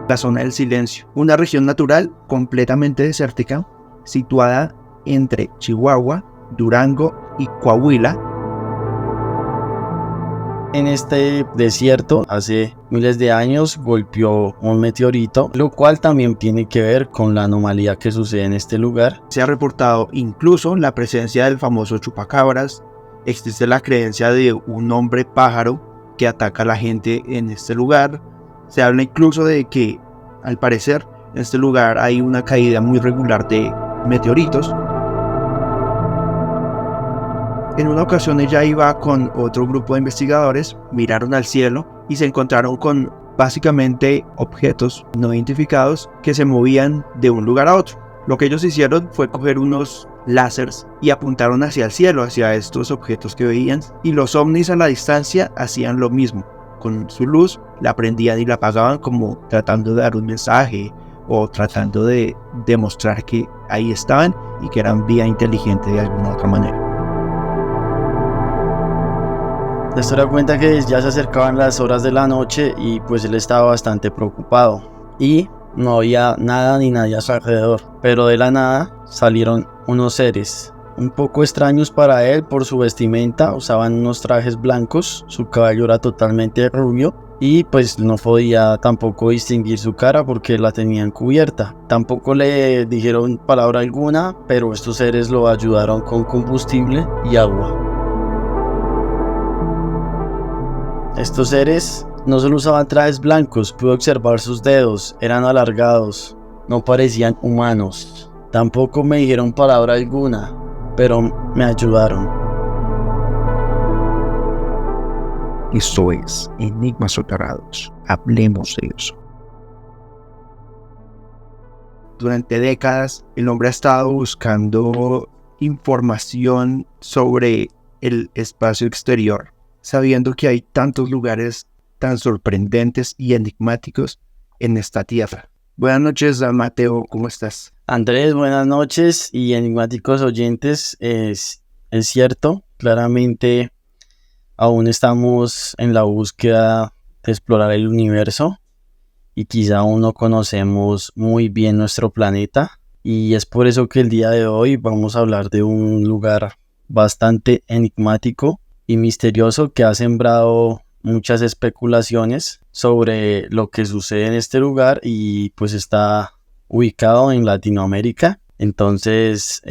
La zona del silencio, una región natural completamente desértica, situada entre Chihuahua, Durango y Coahuila. En este desierto, hace miles de años, golpeó un meteorito, lo cual también tiene que ver con la anomalía que sucede en este lugar. Se ha reportado incluso la presencia del famoso chupacabras. Existe la creencia de un hombre pájaro que ataca a la gente en este lugar. Se habla incluso de que, al parecer, en este lugar hay una caída muy regular de meteoritos. En una ocasión ella iba con otro grupo de investigadores, miraron al cielo y se encontraron con básicamente objetos no identificados que se movían de un lugar a otro. Lo que ellos hicieron fue coger unos láseres y apuntaron hacia el cielo, hacia estos objetos que veían, y los ovnis a la distancia hacían lo mismo. Con su luz la prendían y la apagaban, como tratando de dar un mensaje o tratando de demostrar que ahí estaban y que eran vida inteligente de alguna otra manera. La historia cuenta que ya se acercaban las horas de la noche y pues él estaba bastante preocupado y no había nada ni nadie a su alrededor, pero de la nada salieron unos seres un poco extraños para él por su vestimenta. Usaban unos trajes blancos, su cabello era totalmente rubio y pues no podía tampoco distinguir su cara porque la tenían cubierta. Tampoco le dijeron palabra alguna, pero estos seres lo ayudaron con combustible y agua. Estos seres no solo usaban trajes blancos, pude observar sus dedos, eran alargados, no parecían humanos. Tampoco me dijeron palabra alguna, pero me ayudaron. Esto es Enigmas Soterrados. Hablemos de eso. Durante décadas, el hombre ha estado buscando información sobre el espacio exterior, sabiendo que hay tantos lugares tan sorprendentes y enigmáticos en esta tierra. Buenas noches, Mateo, ¿cómo estás? Andrés, buenas noches y enigmáticos oyentes. Es cierto, claramente aún estamos en la búsqueda de explorar el universo y quizá aún no conocemos muy bien nuestro planeta, y es por eso que el día de hoy vamos a hablar de un lugar bastante enigmático y misterioso que ha sembrado muchas especulaciones sobre lo que sucede en este lugar, y pues está ubicado en Latinoamérica. Entonces,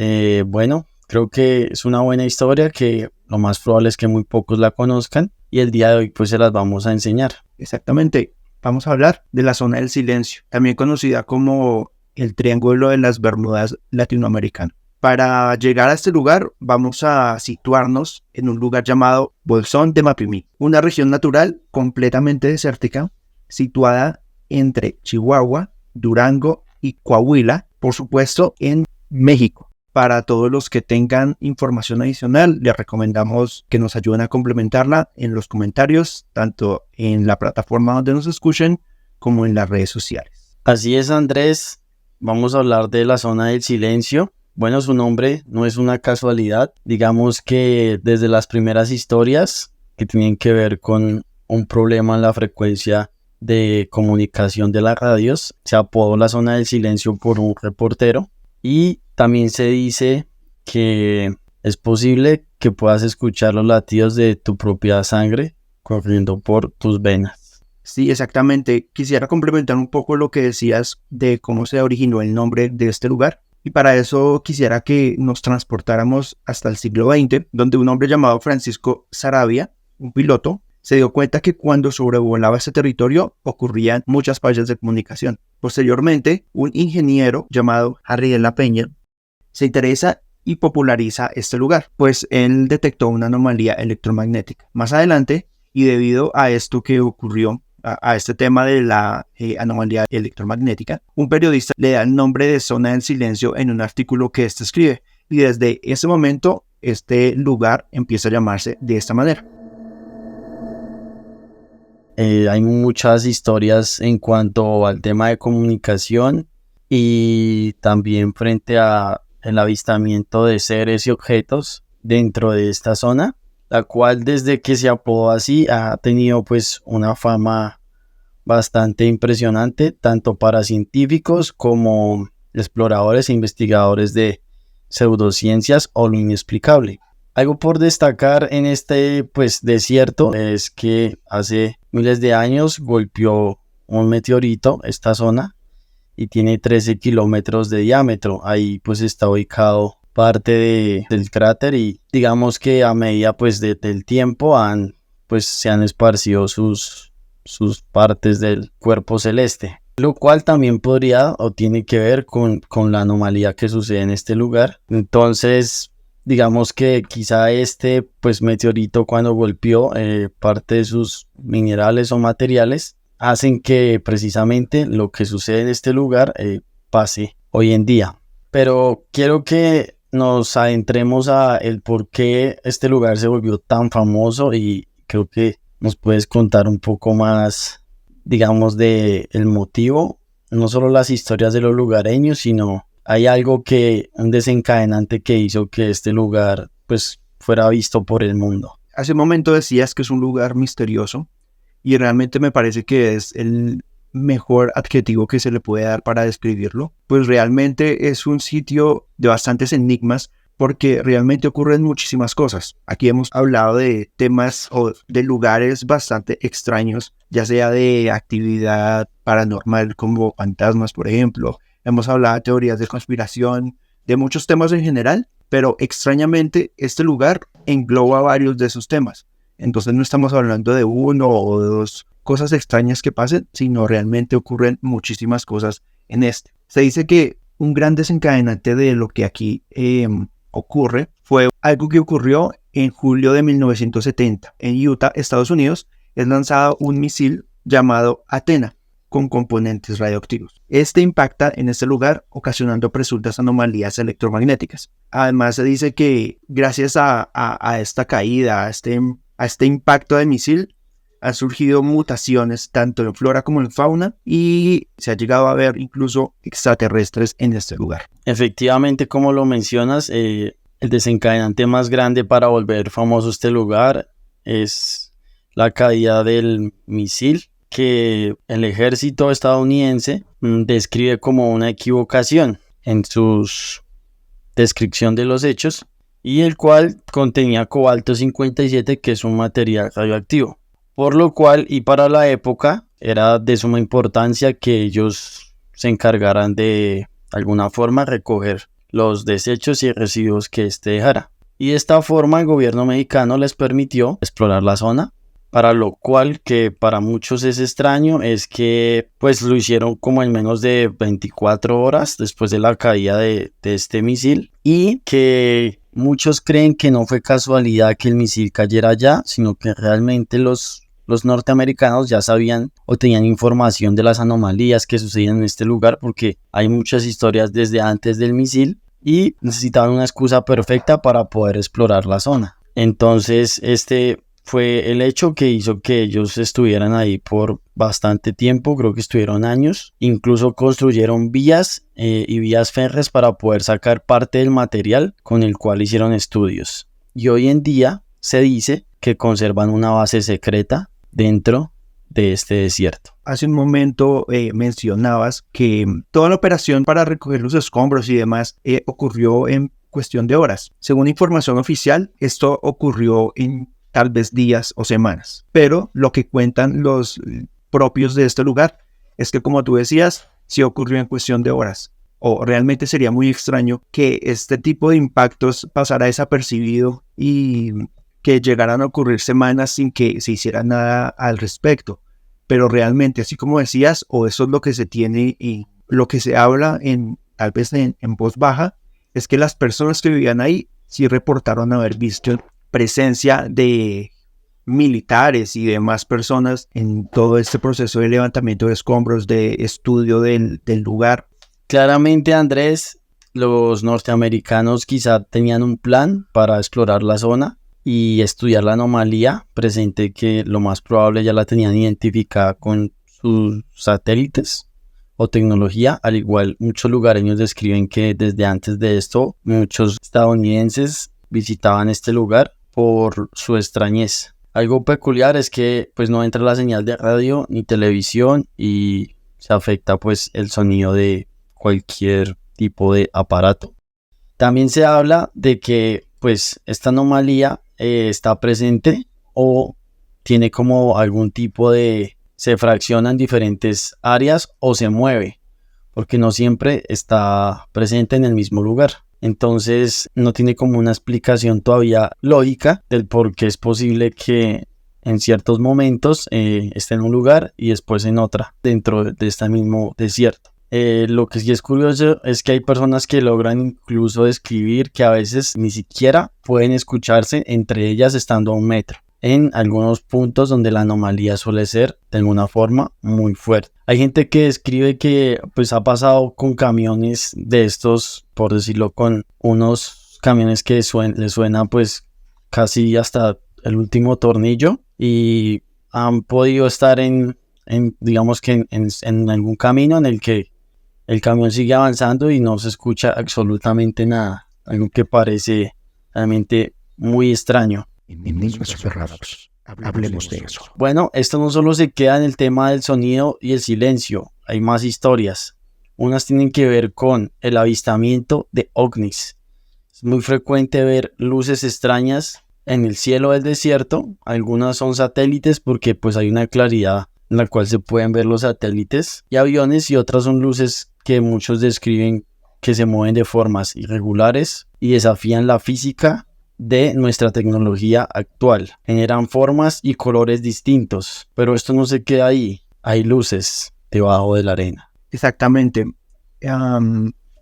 bueno, creo que es una buena historia que lo más probable es que muy pocos la conozcan, y el día de hoy pues se las vamos a enseñar. Exactamente, vamos a hablar de la zona del silencio, también conocida como el Triángulo de las Bermudas latinoamericano. Para llegar a este lugar vamos a situarnos en un lugar llamado Bolsón de Mapimí, una región natural completamente desértica situada entre Chihuahua, Durango y Coahuila, por supuesto en México. Para todos los que tengan información adicional, les recomendamos que nos ayuden a complementarla en los comentarios, tanto en la plataforma donde nos escuchen como en las redes sociales. Así es, Andrés, vamos a hablar de la zona del silencio. Bueno, su nombre no es una casualidad. Digamos que desde las primeras historias que tienen que ver con un problema en la frecuencia de comunicación de las radios, se apodó la zona del silencio por un reportero, y también se dice que es posible que puedas escuchar los latidos de tu propia sangre corriendo por tus venas. Sí, exactamente. Quisiera complementar un poco lo que decías de cómo se originó el nombre de este lugar. Y para eso quisiera que nos transportáramos hasta el siglo XX, donde un hombre llamado Francisco Saravia, un piloto, se dio cuenta que cuando sobrevolaba ese territorio ocurrían muchas fallas de comunicación. Posteriormente, un ingeniero llamado Harry de la Peña se interesa y populariza este lugar, pues él detectó una anomalía electromagnética. Más adelante, y debido a esto que ocurrió, a este tema de la anomalía electromagnética, un periodista le da el nombre de zona del silencio en un artículo que éste escribe, y desde ese momento este lugar empieza a llamarse de esta manera. Hay muchas historias en cuanto al tema de comunicación y también frente a el avistamiento de seres y objetos dentro de esta zona, la cual desde que se apodó así ha tenido pues una fama bastante impresionante, tanto para científicos como exploradores e investigadores de pseudociencias o lo inexplicable. Algo por destacar en este desierto es que hace miles de años golpeó un meteorito esta zona y tiene 13 kilómetros de diámetro. Ahí está ubicado parte del cráter y digamos que a medida del tiempo se han esparcido sus partes del cuerpo celeste, lo cual también podría o tiene que ver con la anomalía que sucede en este lugar. Entonces digamos que quizá este meteorito, cuando golpeó parte de sus minerales o materiales, hacen que precisamente lo que sucede en este lugar pase hoy en día. Pero quiero que nos adentremos a el por qué este lugar se volvió tan famoso, y creo que nos puedes contar un poco más, digamos, de el motivo, no solo las historias de los lugareños, sino hay un desencadenante que hizo que este lugar fuera visto por el mundo. Hace un momento decías que es un lugar misterioso y realmente me parece que es el mejor adjetivo que se le puede dar para describirlo, pues realmente es un sitio de bastantes enigmas porque realmente ocurren muchísimas cosas. Aquí hemos hablado de temas o de lugares bastante extraños, ya sea de actividad paranormal como fantasmas, por ejemplo. Hemos hablado de teorías de conspiración, de muchos temas en general, pero extrañamente este lugar engloba varios de esos temas. Entonces no estamos hablando de uno o de dos cosas extrañas que pasen, sino realmente ocurren muchísimas cosas en este. Se dice que un gran desencadenante de lo que aquí ocurre fue algo que ocurrió en julio de 1970. En Utah, Estados Unidos, es lanzado un misil llamado Athena con componentes radioactivos. Este impacta en este lugar, ocasionando presuntas anomalías electromagnéticas. Además, se dice que gracias a esta caída, a este impacto de misil, han surgido mutaciones tanto en flora como en fauna y se ha llegado a ver incluso extraterrestres en este lugar. Efectivamente, como lo mencionas, el desencadenante más grande para volver famoso este lugar es la caída del misil, que el ejército estadounidense describe como una equivocación en su descripción de los hechos, y el cual contenía cobalto 57, que es un material radioactivo. Por lo cual, y para la época, era de suma importancia que ellos se encargaran de alguna forma recoger los desechos y residuos que este dejara. Y de esta forma el gobierno mexicano les permitió explorar la zona, para lo cual, que para muchos es extraño, es que lo hicieron como en menos de 24 horas después de la caída de este misil, y que muchos creen que no fue casualidad que el misil cayera allá, sino que realmente los norteamericanos ya sabían o tenían información de las anomalías que sucedían en este lugar, porque hay muchas historias desde antes del misil y necesitaban una excusa perfecta para poder explorar la zona. Entonces este fue el hecho que hizo que ellos estuvieran ahí por bastante tiempo, creo que estuvieron años. Incluso construyeron vías y vías férreas para poder sacar parte del material con el cual hicieron estudios. Y hoy en día se dice que conservan una base secreta dentro de este desierto. Hace un momento mencionabas que toda la operación para recoger los escombros y demás ocurrió en cuestión de horas. Según información oficial, esto ocurrió en tal vez días o semanas. Pero lo que cuentan los propios de este lugar es que, como tú decías, sí ocurrió en cuestión de horas. O realmente sería muy extraño que este tipo de impactos pasara desapercibido y que llegaran a ocurrir semanas sin que se hiciera nada al respecto. Pero realmente, así como decías, o eso es lo que se tiene y lo que se habla tal vez en voz baja, es que las personas que vivían ahí sí reportaron haber visto presencia de militares y demás personas en todo este proceso de levantamiento de escombros, de estudio del lugar. Claramente, Andrés, los norteamericanos quizá tenían un plan para explorar la zona y estudiar la anomalía presente, que lo más probable ya la tenían identificada con sus satélites o tecnología. Al igual, muchos lugareños describen que desde antes de esto muchos estadounidenses visitaban este lugar por su extrañez. Algo peculiar es que pues no entra la señal de radio ni televisión y se afecta pues el sonido de cualquier tipo de aparato. También se habla de que pues esta anomalía está presente o tiene como algún tipo de... se fracciona en diferentes áreas o se mueve, porque no siempre está presente en el mismo lugar. Entonces no tiene como una explicación todavía lógica del por qué es posible que en ciertos momentos esté en un lugar y después en otra dentro de este mismo desierto. Lo que sí es curioso es que hay personas que logran incluso describir que a veces ni siquiera pueden escucharse entre ellas estando a 1 metro, en algunos puntos donde la anomalía suele ser de alguna forma muy fuerte. Hay gente que describe que pues ha pasado con camiones de estos, por decirlo, con unos camiones que le suena pues casi hasta el último tornillo y han podido estar digamos que en algún camino en el que el camión sigue avanzando y no se escucha absolutamente nada, algo que parece realmente muy extraño. Enigmas cerrados. Hablemos de eso. Bueno, esto no solo se queda en el tema del sonido y el silencio, hay más historias. Unas tienen que ver con el avistamiento de ovnis. Es muy frecuente ver luces extrañas en el cielo del desierto. Algunas son satélites porque pues hay una claridad en la cual se pueden ver los satélites y aviones, y otras son luces que muchos describen que se mueven de formas irregulares y desafían la física de nuestra tecnología actual. Generan formas y colores distintos, pero esto no se queda ahí. Hay luces debajo de la arena. Exactamente.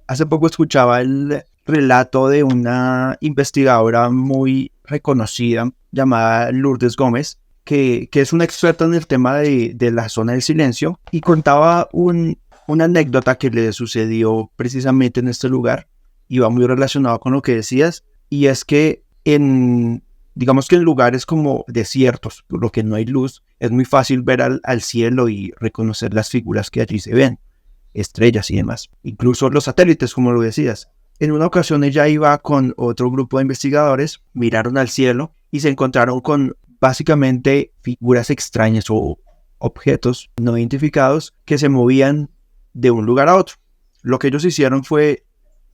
Hace poco escuchaba el relato de una investigadora muy reconocida llamada Lourdes Gómez, que es una experta en el tema de la zona del silencio, y contaba una anécdota que le sucedió precisamente en este lugar, y va muy relacionado con lo que decías, y es que digamos que en lugares como desiertos, por lo que no hay luz, es muy fácil ver al cielo y reconocer las figuras que allí se ven, estrellas y demás, incluso los satélites, como lo decías. En una ocasión ella iba con otro grupo de investigadores, miraron al cielo y se encontraron con básicamente figuras extrañas o objetos no identificados que se movían de un lugar a otro. Lo que ellos hicieron fue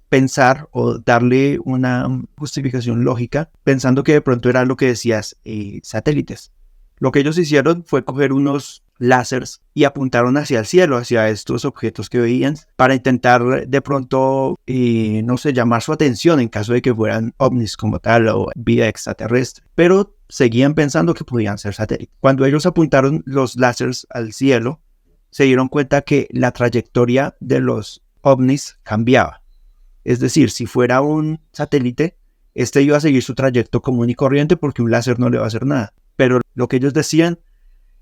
pensar o darle una justificación lógica, pensando que de pronto era lo que decías, satélites. Lo que ellos hicieron fue coger unos láseres y apuntaron hacia el cielo, hacia estos objetos que veían, para intentar de pronto, no sé, llamar su atención en caso de que fueran ovnis como tal o vida extraterrestre. Pero seguían pensando que podían ser satélites. Cuando ellos apuntaron los láseres al cielo, se dieron cuenta que la trayectoria de los ovnis cambiaba. Es decir, si fuera un satélite, este iba a seguir su trayecto común y corriente porque un láser no le va a hacer nada. Pero lo que ellos decían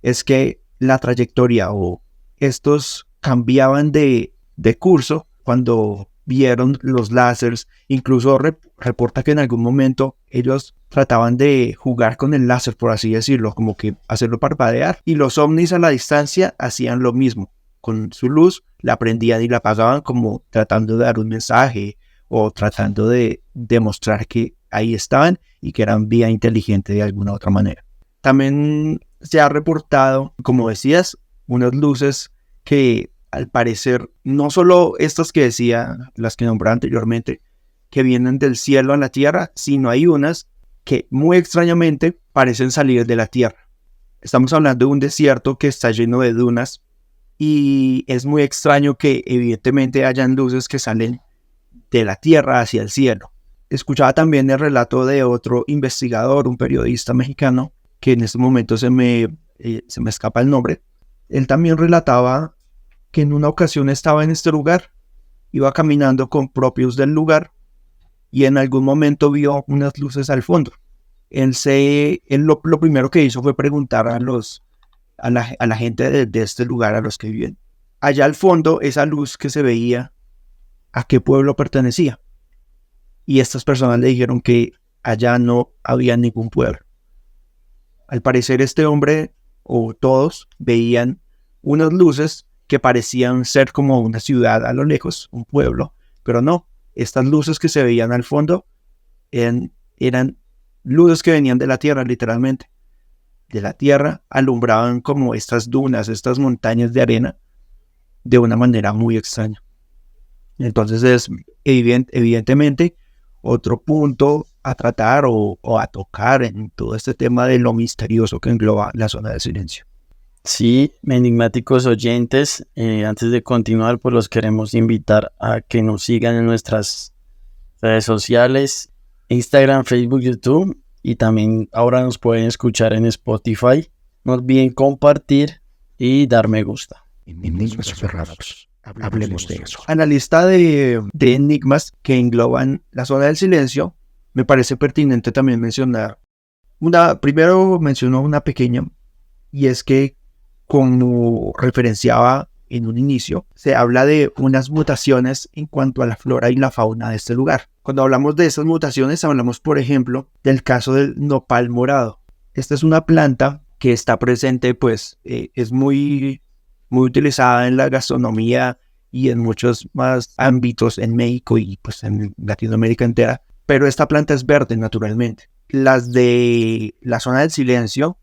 es que la trayectoria o estos cambiaban de curso cuando vieron los láseres. Incluso reporta que en algún momento ellos trataban de jugar con el láser, por así decirlo, como que hacerlo parpadear. Y los ovnis a la distancia hacían lo mismo. Con su luz la prendían y la apagaban, como tratando de dar un mensaje o tratando de demostrar que ahí estaban y que eran vida inteligente de alguna otra manera. También se ha reportado, como decías, unas luces que al parecer, no solo estas que decía, las que nombré anteriormente, que vienen del cielo a la tierra, sino hay unas que muy extrañamente parecen salir de la tierra. Estamos hablando de un desierto que está lleno de dunas y es muy extraño que evidentemente hayan luces que salen de la tierra hacia el cielo. Escuchaba también el relato de otro investigador, un periodista mexicano, que en este momento se me escapa el nombre. Él también relataba que en una ocasión estaba en este lugar, iba caminando con propios del lugar y en algún momento vio unas luces al fondo. Él lo primero que hizo fue preguntar a la gente de este lugar, a los que viven. Allá al fondo, esa luz que se veía, ¿a qué pueblo pertenecía? Y estas personas le dijeron que allá no había ningún pueblo. Al parecer este hombre, o todos, veían unas luces que parecían ser como una ciudad a lo lejos, un pueblo, pero no. Estas luces que se veían al fondo eran luces que venían de la tierra, literalmente. de la tierra alumbraban como estas dunas, estas montañas de arena de una manera muy extraña. Entonces es evidentemente otro punto a tratar o a tocar en todo este tema de lo misterioso que engloba la zona del silencio. Sí, enigmáticos oyentes, antes de continuar, pues los queremos invitar a que nos sigan en nuestras redes sociales, Instagram, Facebook, YouTube, y también ahora nos pueden escuchar en Spotify. No olviden compartir y dar me gusta. Enigmas cerrados. Hablemos de eso. A la lista de enigmas que engloban la zona del silencio, me parece pertinente también mencionar primero menciono una pequeña, y es que, como referenciaba en un inicio, se habla de unas mutaciones en cuanto a la flora y la fauna de este lugar. Cuando hablamos de esas mutaciones, hablamos, por ejemplo, del caso del nopal morado. Esta es una planta que está presente, pues, es muy utilizada en la gastronomía y en muchos más ámbitos en México y pues en Latinoamérica entera. Pero esta planta es verde naturalmente. Las de la zona del silencio,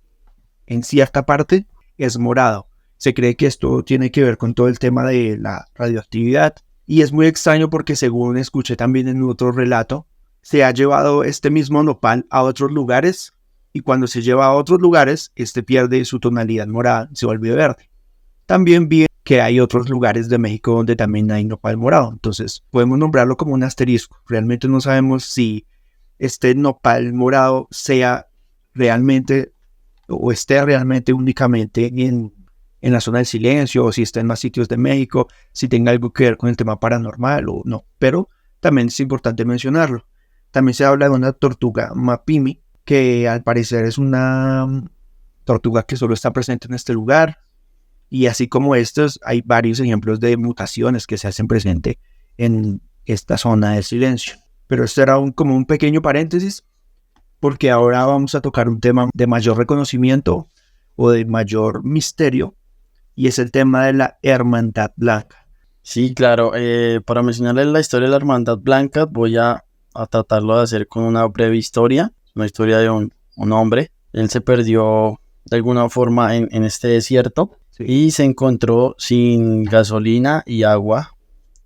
en cierta parte, es morado. Se cree que esto tiene que ver con todo el tema de la radioactividad. Y es muy extraño porque, según escuché también en otro relato, se ha llevado este mismo nopal a otros lugares, y cuando se lleva a otros lugares, este pierde su tonalidad morada, se vuelve verde. También vi que hay otros lugares de México donde también hay nopal morado. Entonces podemos nombrarlo como un asterisco. Realmente no sabemos si este nopal morado sea realmente o esté realmente únicamente en la zona del silencio, o si está en más sitios de México, si tenga algo que ver con el tema paranormal o no. Pero también es importante mencionarlo. También se habla de una tortuga mapimi, que al parecer es una tortuga que solo está presente en este lugar. Y así como estos, hay varios ejemplos de mutaciones que se hacen presente en esta zona del silencio. Pero esto era como un pequeño paréntesis, porque ahora vamos a tocar un tema de mayor reconocimiento o de mayor misterio, y es el tema de la Hermandad Blanca. Sí, claro, para mencionarles la historia de la Hermandad Blanca, voy a tratarlo de hacer con una breve historia, una historia de un hombre. Él se perdió de alguna forma en este desierto, sí, y se encontró sin gasolina y agua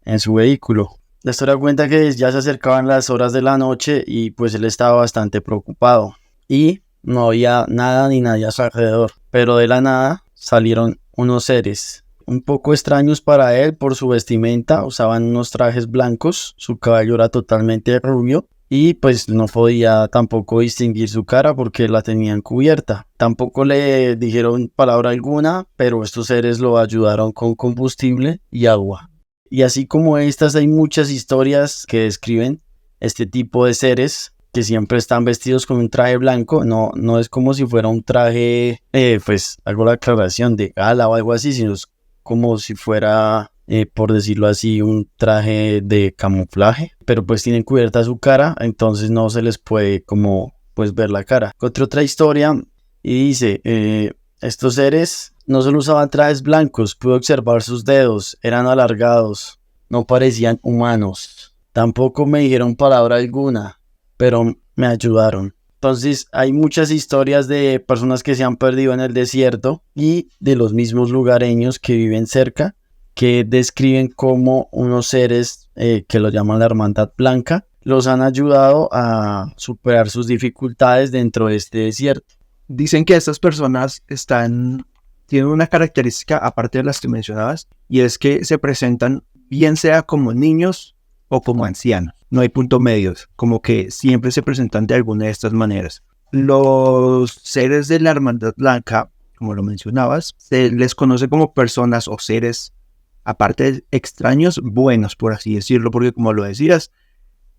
en su vehículo. La historia cuenta que ya se acercaban las horas de la noche y pues él estaba bastante preocupado y no había nada ni nadie a su alrededor, pero de la nada salieron unos seres un poco extraños para él por su vestimenta. Usaban unos trajes blancos, su cabello era totalmente rubio y pues no podía tampoco distinguir su cara porque la tenían cubierta. Tampoco le dijeron palabra alguna, pero estos seres lo ayudaron con combustible y agua. Y así como estas, hay muchas historias que describen este tipo de seres que siempre están vestidos con un traje blanco. No es como si fuera un traje, pues hago la aclaración, de gala o algo así, sino es como si fuera, por decirlo así, un traje de camuflaje. Pero pues tienen cubierta su cara, entonces no se les puede como pues ver la cara. Otra historia y dice, estos seres no solo usaban trajes blancos, pude observar sus dedos, eran alargados, no parecían humanos. Tampoco me dijeron palabra alguna, pero me ayudaron. Entonces hay muchas historias de personas que se han perdido en el desierto y de los mismos lugareños que viven cerca, que describen como unos seres que lo llaman la Hermandad Blanca, los han ayudado a superar sus dificultades dentro de este desierto. Dicen que estas personas tienen una característica aparte de las que mencionabas, y es que se presentan bien sea como niños o como ancianos. No hay punto medios, como que siempre se presentan de alguna de estas maneras. Los seres de la Hermandad Blanca, como lo mencionabas, se les conoce como personas o seres, aparte de extraños, buenos, por así decirlo, porque como lo decías,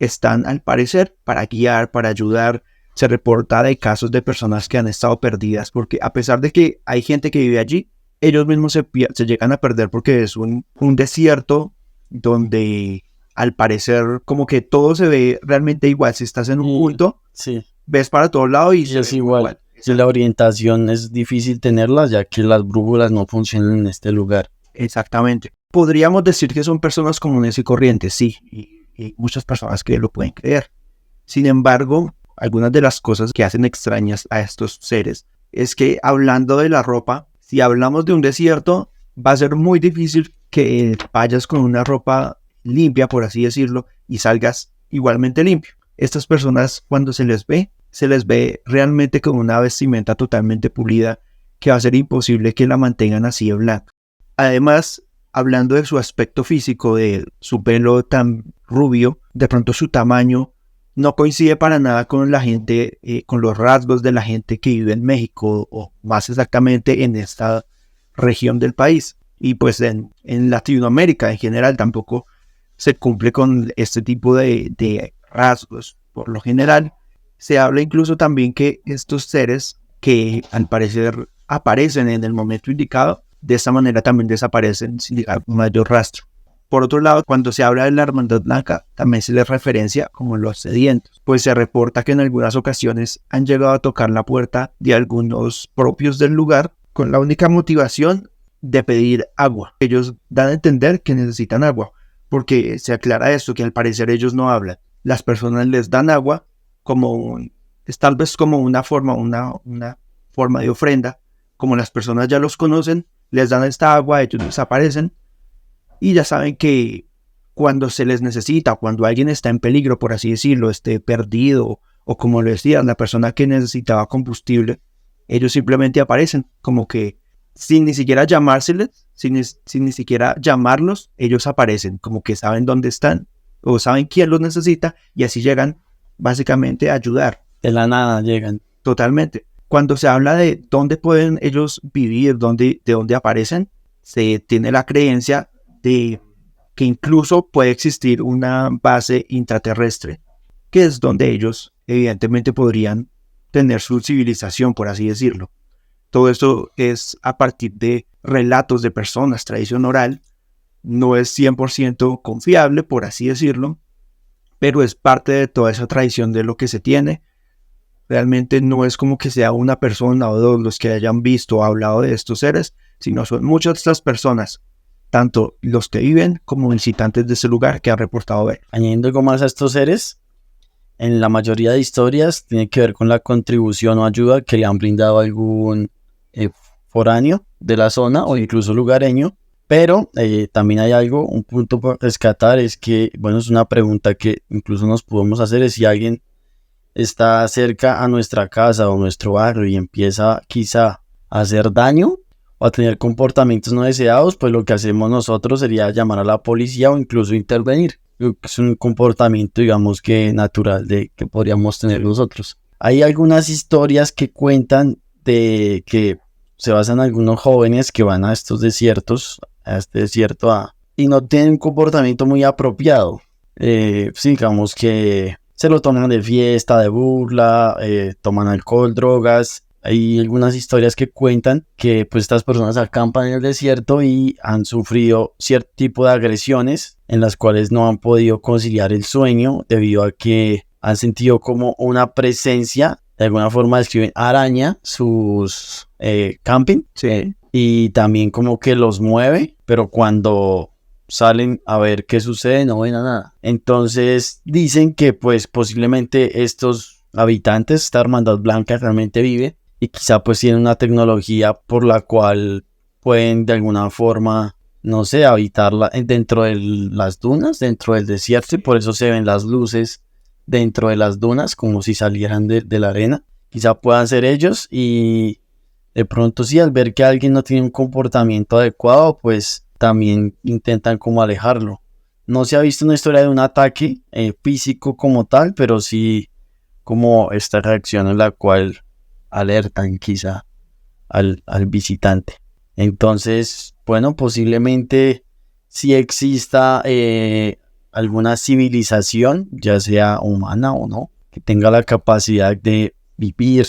están al parecer para guiar, para ayudar. Se reporta de casos de personas que han estado perdidas, porque a pesar de que hay gente que vive allí, ellos mismos se llegan a perder porque es un desierto donde al parecer como que todo se ve realmente igual. Si estás en un punto, sí, ves para todos lados y es igual. Si la orientación es difícil tenerla, ya que las brújulas no funcionan en este lugar. Exactamente. Podríamos decir que son personas comunes y corrientes, sí, y muchas personas que lo pueden creer. Sin embargo, algunas de las cosas que hacen extrañas a estos seres es que hablando de la ropa, si hablamos de un desierto, va a ser muy difícil que vayas con una ropa limpia, por así decirlo, y salgas igualmente limpio. Estas personas, cuando se les ve realmente con una vestimenta totalmente pulida, que va a ser imposible que la mantengan así de blanca. Además, hablando de su aspecto físico, de su pelo tan rubio, de pronto su tamaño no coincide para nada con la gente, con los rasgos de la gente que vive en México, o más exactamente en esta región del país. Y pues en Latinoamérica en general tampoco se cumple con este tipo de rasgos. Por lo general, se habla incluso también que estos seres que al parecer aparecen en el momento indicado, de esta manera también desaparecen sin dejar un mayor rastro. Por otro lado, cuando se habla de la Hermandad Blanca, también se les referencia como los sedientos, pues se reporta que en algunas ocasiones han llegado a tocar la puerta de algunos propios del lugar con la única motivación de pedir agua. Ellos dan a entender que necesitan agua, porque se aclara esto, que al parecer ellos no hablan. Las personas les dan agua es tal vez como una forma de ofrenda. Como las personas ya los conocen, les dan esta agua, ellos desaparecen y ya saben que cuando se les necesita, cuando alguien está en peligro, por así decirlo, esté perdido, o como lo decía, la persona que necesitaba combustible, ellos simplemente aparecen, como que sin ni siquiera llamárseles, sin ni siquiera llamarlos, ellos aparecen, como que saben dónde están, o saben quién los necesita, y así llegan básicamente a ayudar. De la nada llegan. Totalmente. Cuando se habla de dónde pueden ellos vivir, de dónde aparecen, se tiene la creencia de que incluso puede existir una base intraterrestre, que es donde ellos evidentemente podrían tener su civilización, por así decirlo. Todo esto es a partir de relatos de personas, tradición oral, no es 100% confiable, por así decirlo, pero es parte de toda esa tradición de lo que se tiene. Realmente no es como que sea una persona o dos los que hayan visto o hablado de estos seres, sino son muchas de estas personas, tanto los que viven como visitantes de ese lugar que han reportado ver. Añadiendo algo más a estos seres, en la mayoría de historias tiene que ver con la contribución o ayuda que le han brindado a algún foráneo de la zona o incluso lugareño. Pero también hay un punto por rescatar, es que, bueno, es una pregunta que incluso nos podemos hacer, es si alguien está cerca a nuestra casa o nuestro barrio y empieza quizá a hacer daño o a tener comportamientos no deseados, pues lo que hacemos nosotros sería llamar a la policía o incluso intervenir. Es un comportamiento, digamos, que natural que podríamos tener nosotros. Hay algunas historias que cuentan de que se basan en algunos jóvenes que van a estos desiertos, a este desierto y no tienen un comportamiento muy apropiado. Digamos que se lo toman de fiesta, de burla, toman alcohol, drogas. Hay algunas historias que cuentan que pues estas personas acampan en el desierto y han sufrido cierto tipo de agresiones en las cuales no han podido conciliar el sueño debido a que han sentido como una presencia, de alguna forma describen, araña sus camping. Sí. Y también como que los mueve, pero cuando salen a ver qué sucede no ven a nada. Entonces dicen que pues posiblemente estos habitantes, esta hermandad blanca realmente vive y quizá pues tienen una tecnología por la cual pueden de alguna forma, no sé, habitarla dentro de las dunas, dentro del desierto, y por eso se ven las luces dentro de las dunas como si salieran de la arena. Quizá puedan ser ellos y de pronto sí, al ver que alguien no tiene un comportamiento adecuado, pues también intentan como alejarlo. No se ha visto una historia de un ataque físico como tal, pero sí como esta reacción en la cual alertan quizá al visitante. Entonces, bueno, posiblemente sí exista alguna civilización, ya sea humana o no, que tenga la capacidad de vivir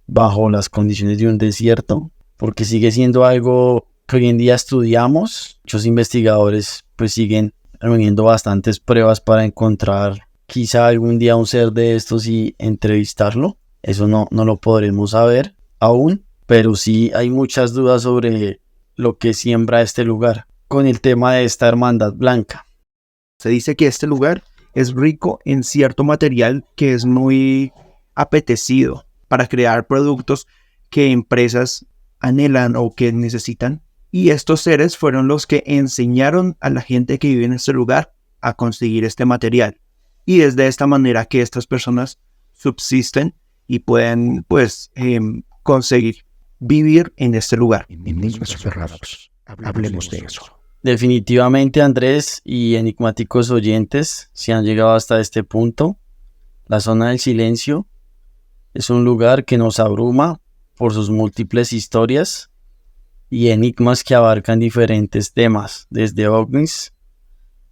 bajo las condiciones de un desierto, porque sigue siendo algo que hoy en día estudiamos. Muchos investigadores pues siguen reuniendo bastantes pruebas para encontrar quizá algún día un ser de estos y entrevistarlo. Eso no lo podremos saber aún, pero sí hay muchas dudas sobre lo que siembra este lugar con el tema de esta hermandad blanca. Se dice que este lugar es rico en cierto material que es muy apetecido para crear productos que empresas anhelan o que necesitan. Y estos seres fueron los que enseñaron a la gente que vive en este lugar a conseguir este material. Y es de esta manera que estas personas subsisten y pueden, pues, conseguir vivir en este lugar. Enigmas cerrados. Hablemos de eso. Definitivamente, Andrés y enigmáticos oyentes, si han llegado hasta este punto, la zona del silencio es un lugar que nos abruma por sus múltiples historias y enigmas que abarcan diferentes temas, desde ovnis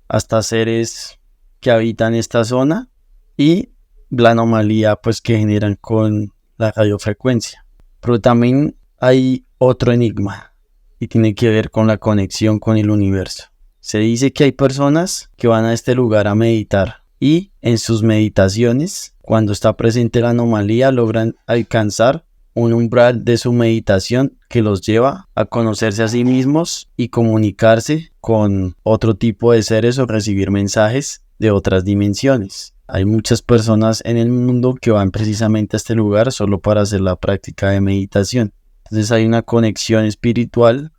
hasta seres que habitan esta zona y la anomalía pues que generan con la radiofrecuencia. Pero también hay otro enigma y tiene que ver con la conexión con el universo. Se dice que hay personas que van a este lugar a meditar y en sus meditaciones, cuando está presente la anomalía, logran alcanzar un umbral de su meditación que los lleva a conocerse a sí mismos y comunicarse con otro tipo de seres o recibir mensajes de otras dimensiones. Hay muchas personas en el mundo que van precisamente a este lugar solo para hacer la práctica de meditación. Entonces hay una conexión espiritual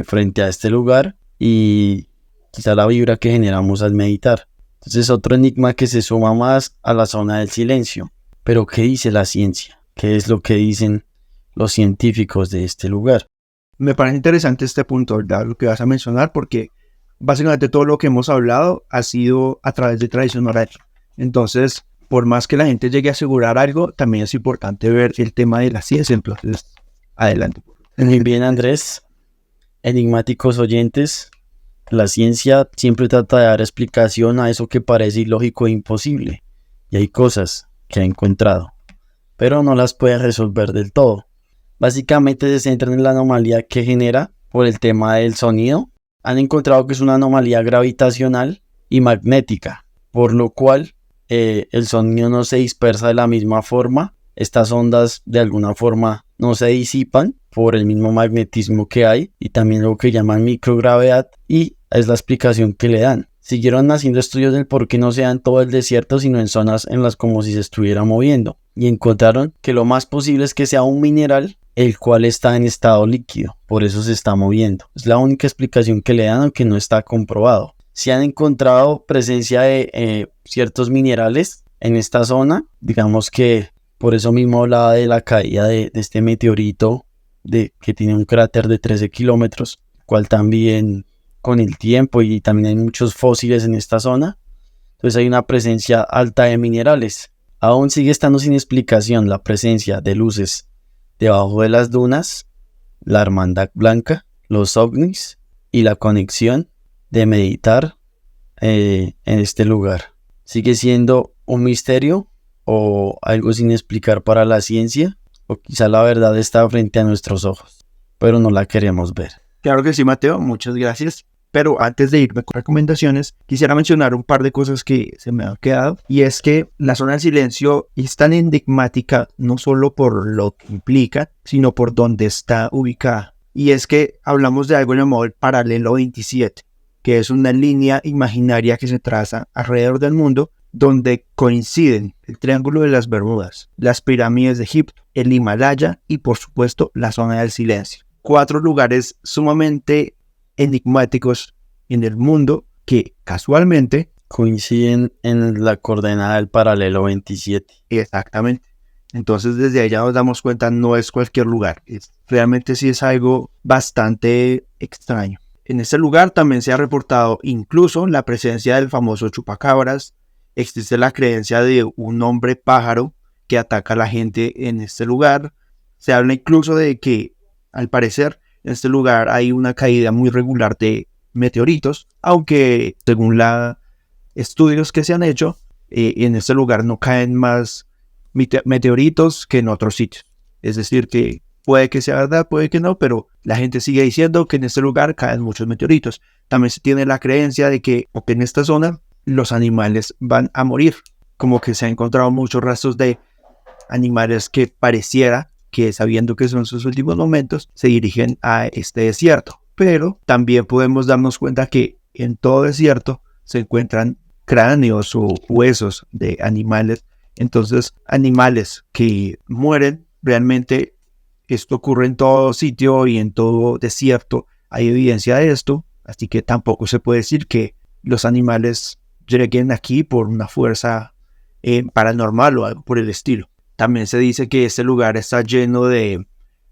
frente a este lugar y quizá la vibra que generamos al meditar. Entonces otro enigma que se suma más a la zona del silencio. Pero ¿qué dice la ciencia? ¿Qué es lo que dicen los científicos de este lugar? Me parece interesante este punto, ¿verdad? Lo que vas a mencionar, porque básicamente todo lo que hemos hablado ha sido a través de tradición oral. Entonces, por más que la gente llegue a asegurar algo, también es importante ver el tema de la ciencia. Entonces, adelante. Muy bien, Andrés. Enigmáticos oyentes, la ciencia siempre trata de dar explicación a eso que parece ilógico e imposible. Y hay cosas que ha encontrado, pero no las puede resolver del todo. Básicamente se centran en la anomalía que genera por el tema del sonido. Han encontrado que es una anomalía gravitacional y magnética, por lo cual el sonido no se dispersa de la misma forma. Estas ondas de alguna forma no se disipan por el mismo magnetismo que hay y también lo que llaman microgravedad, y es la explicación que le dan. Siguieron haciendo estudios del por qué no se da en todo el desierto, sino en zonas en las como si se estuviera moviendo, y encontraron que lo más posible es que sea un mineral el cual está en estado líquido, por eso se está moviendo. Es la única explicación que le dan, aunque no está comprobado. Se han encontrado presencia de ciertos minerales en esta zona, digamos que por eso mismo hablaba de la caída de este meteorito que tiene un cráter de 13 kilómetros, cual también con el tiempo, y también hay muchos fósiles en esta zona, entonces hay una presencia alta de minerales. Aún sigue estando sin explicación la presencia de luces debajo de las dunas, la hermandad blanca, los ovnis y la conexión de meditar en este lugar. Sigue siendo un misterio o algo sin explicar para la ciencia, o quizá la verdad está frente a nuestros ojos, pero no la queremos ver. Claro que sí, Mateo, muchas gracias. Pero antes de irme con recomendaciones, quisiera mencionar un par de cosas que se me han quedado. Y es que la zona del silencio es tan enigmática no solo por lo que implica, sino por dónde está ubicada. Y es que hablamos de algo llamado el paralelo 27, que es una línea imaginaria que se traza alrededor del mundo, donde coinciden el Triángulo de las Bermudas, las pirámides de Egipto, el Himalaya y por supuesto la zona del silencio. 4 lugares sumamente enigmáticos en el mundo que casualmente coinciden en la coordenada del paralelo 27. Exactamente. Entonces desde allá nos damos cuenta, no es cualquier lugar. Realmente sí es algo bastante extraño. En este lugar también se ha reportado incluso la presencia del famoso chupacabras. Existe la creencia de un hombre pájaro que ataca a la gente en este lugar. Se habla incluso de que, al parecer, en este lugar hay una caída muy regular de meteoritos, aunque según los estudios que se han hecho, en este lugar no caen más meteoritos que en otros sitios. Es decir, que puede que sea verdad, puede que no, pero la gente sigue diciendo que en este lugar caen muchos meteoritos. También se tiene la creencia de que en esta zona los animales van a morir, como que se han encontrado muchos rastros de animales que pareciera que, sabiendo que son sus últimos momentos, se dirigen a este desierto. Pero también podemos darnos cuenta que en todo desierto se encuentran cráneos o huesos de animales. Entonces, animales que mueren realmente esto ocurre en todo sitio y en todo desierto hay evidencia de esto, así que tampoco se puede decir que los animales lleguen aquí por una fuerza paranormal o algo por el estilo. También se dice que este lugar está lleno de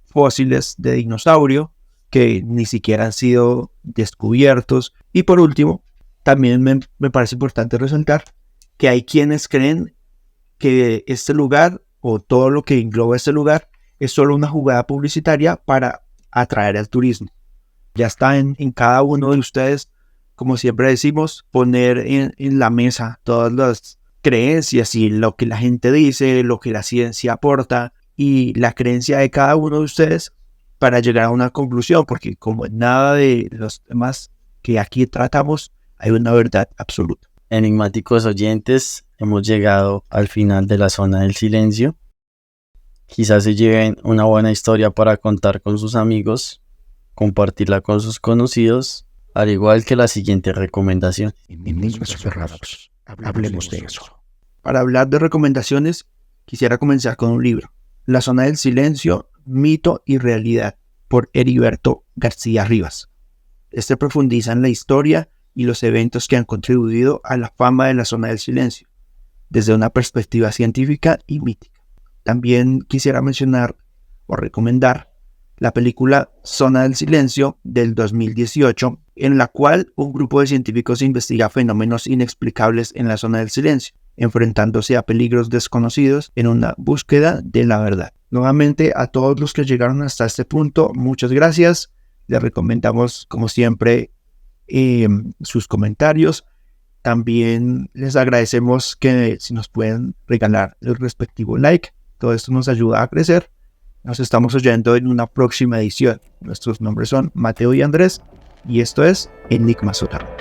fósiles de dinosaurio que ni siquiera han sido descubiertos. Y por último, también me parece importante resaltar que hay quienes creen que este lugar o todo lo que engloba este lugar es solo una jugada publicitaria para atraer al turismo. Ya está en cada uno de ustedes, como siempre decimos, poner en la mesa todas las creencias y lo que la gente dice, lo que la ciencia aporta y la creencia de cada uno de ustedes para llegar a una conclusión, porque como en nada de los temas que aquí tratamos, hay una verdad absoluta. Enigmáticos oyentes, hemos llegado al final de la zona del silencio. Quizás se lleven una buena historia para contar con sus amigos, compartirla con sus conocidos, al igual que la siguiente recomendación. Enigmas cerrados. Hablemos de eso. Para hablar de recomendaciones, quisiera comenzar con un libro, La zona del silencio, mito y realidad, por Heriberto García Rivas. Este profundiza en la historia y los eventos que han contribuido a la fama de la zona del silencio, desde una perspectiva científica y mítica. También quisiera mencionar o recomendar la película Zona del Silencio del 2018, en la cual un grupo de científicos investiga fenómenos inexplicables en la zona del silencio, enfrentándose a peligros desconocidos en una búsqueda de la verdad. Nuevamente, a todos los que llegaron hasta este punto, muchas gracias. Les recomendamos, como siempre, sus comentarios. También les agradecemos que si nos pueden regalar el respectivo like. Todo esto nos ayuda a crecer. Nos estamos oyendo en una próxima edición. Nuestros nombres son Mateo y Andrés y esto es Enigma Soterrado.